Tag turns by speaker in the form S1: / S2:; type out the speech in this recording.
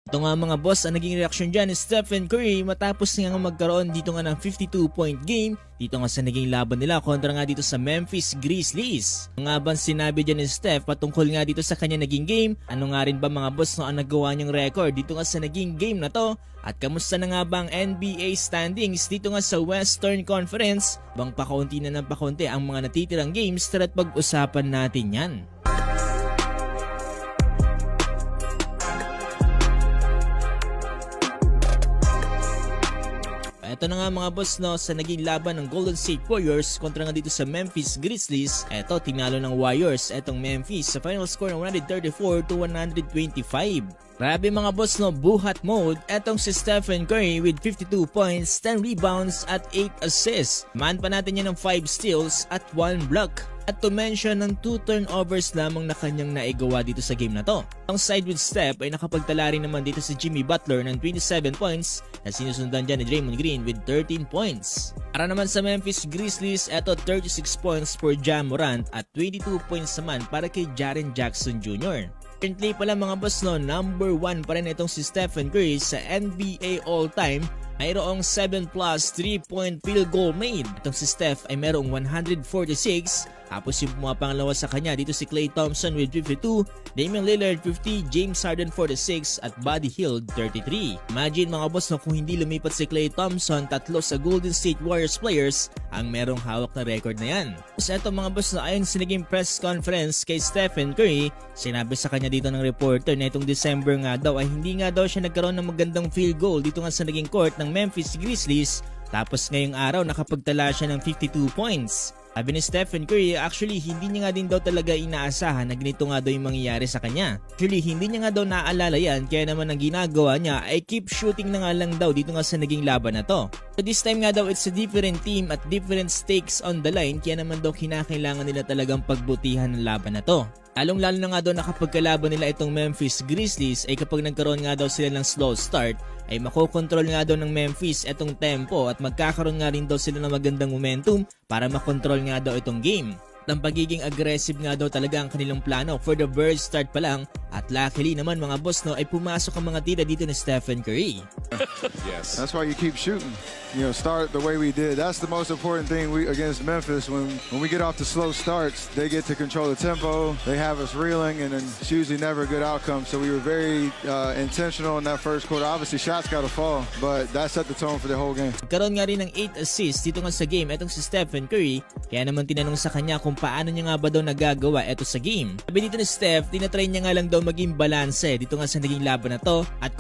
S1: Ito nga mga boss, ang naging reaksyon dyan ni Stephen Curry matapos nga magkaroon dito nga ng 52-point game dito nga sa naging laban nila kontra nga dito sa Memphis Grizzlies. Ano nga ba sinabi dyan ni Steph patungkol nga dito sa kanya naging game? Ano nga rin ba mga boss no ang nagawa niyang record dito nga sa naging game na to? At kamusta na nga ba ang NBA standings dito nga sa Western Conference? Bang pakaunti na ng pakaunti ang mga natitirang games, tara't pag-usapan natin yan. Ito na nga mga boss no, sa naging laban ng Golden State Warriors kontra nga dito sa Memphis Grizzlies. Ito, tinalo ng Warriors etong Memphis sa final score ng 134-125. Grabe mga boss no, buhat mode etong si Stephen Curry with 52 points, 10 rebounds at 8 assists. Man pa natin yan ng 5 steals at 1 block. At to mention ng 2 turnovers lamang na kanyang naigawa dito sa game na to. Ang side with Steph ay nakapagtala rin naman dito si Jimmy Butler ng 27 points na sinusundan dyan ni Draymond Green with 13 points. Para naman sa Memphis Grizzlies, eto 36 points for Ja Morant at 22 points naman para kay Jaren Jackson Jr. Currently pala mga boss no, number 1 pa rin itong si Stephen Curry sa NBA all-time. Mayroong 7+ 3-point field goal made. Itong si Steph ay mayroong 146. Tapos yung pumapangalawa sa kanya dito si Klay Thompson with 52, Damian Lillard 50, James Harden 46 at Buddy Hield 33. Imagine mga boss no, kung hindi lumipat si Klay Thompson, tatlo sa Golden State Warriors players ang merong hawak na record na yan. Tapos eto mga boss no, ayon sa naging press conference kay Stephen Curry, sinabi sa kanya dito ng reporter na itong December nga daw ay hindi nga daw siya nagkaroon ng magandang field goal dito nga sa naging court ng Memphis Grizzlies. Tapos ngayong araw nakapagtala siya ng 52 points. Sabi ni Stephen Curry, actually hindi niya nga din daw talaga inaasahan na ganito nga daw yung mangyayari sa kanya. Actually hindi niya nga daw naaalala yan, kaya naman ang ginagawa niya ay keep shooting na nga lang daw dito nga sa naging laban na to. So this time nga daw it's a different team at different stakes on the line, kaya naman daw kinakailangan nila talagang pagbutihan ng laban na to. Lalong-lalo na nga daw nakapagkalaban nila itong Memphis Grizzlies ay kapag nagkaroon nga daw sila ng slow start ay makokontrol nga daw ng Memphis itong tempo at magkakaroon nga rin daw sila ng magandang momentum para makontrol nga daw itong game. Ng pagiging aggressive nga daw talaga ang kanilang plano for the bird start pa lang at luckily naman mga boss no ay pumasok ang mga tira dito ni Stephen Curry.
S2: Yes. That's why you keep shooting. You know, start the way we did. That's the most important thing against Memphis. When we get off the slow starts, they get to control the tempo. They have us reeling, and then it's usually never a good outcome. So we were very intentional in that first quarter. Obviously, shots got to fall, but that set the tone for the whole game.
S1: Karoon nga rin ng 8 assists dito nga sa game etong si Stephen Curry. Kaya naman tinanong sa kanya kung paano niya nga ba daw nagagawa eto sa game. Sabi dito ni Steph, tinatry niya nga lang daw maging balanse dito nga sa naging laban na to at